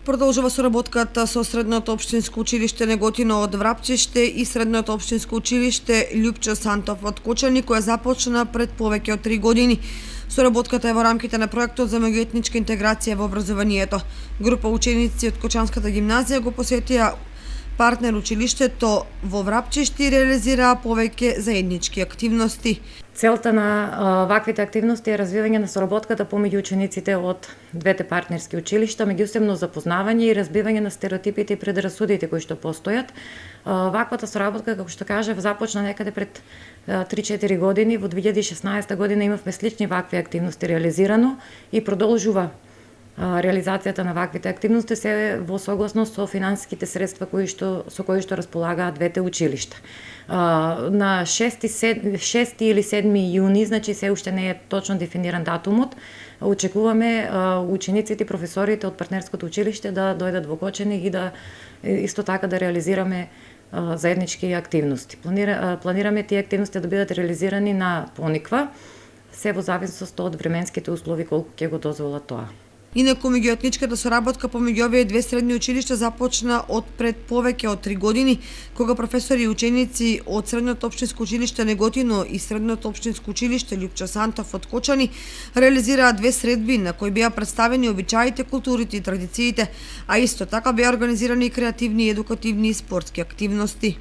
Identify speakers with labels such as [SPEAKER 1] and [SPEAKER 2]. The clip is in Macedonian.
[SPEAKER 1] Продолжува соработката со Средното општинско училиште Неготино од Врапчиште и Средното општинско училиште Љупчо Сантов од Кочани, која започна пред повеќе од 3 години. Соработката е во рамките на проектот за меѓуетничка интеграција во образованието. Група ученици од Кочанската гимназија го посетија партнер училиштето во Врапчиште и реализираа повеќе заеднички активности.
[SPEAKER 2] Целта на ваквите активности е развивање на соработката помеѓу учениците од двете партнерски училишта, меѓусебно запознавање и разбивање на стереотипите и предрасудите кои што постојат. Ваквата соработка, како што кажав, започна некаде пред 3-4 години. Во 2016 година имавме слични вакви активности реализирано и продолжува реализацијата на ваквите активности се во согласност со финансиските средства со кои што располагаат двете училишта. На 6 или 7 јуни, значи се уште не е точно дефиниран датумот, очекуваме учениците и професорите од партнерското училиште да дојдат во Кочани и да исто така да реализираме заеднички активности. Планираме тие активности да бидат реализирани на Пониква, се во зависност од временските услови колку ќе го дозволат тоа.
[SPEAKER 1] Инаку меѓуетничката соработка помеѓу овие две средни училишта започна од пред повеќе од 3 години, кога професори и ученици од Средното општинско училиште Неготино и Средното општинско училиште Љупчо Сантов од Кочани реализираа две средби на кои беа представени обичаите, културите и традициите, а исто така беа организирани и креативни, едукативни и спортски активности.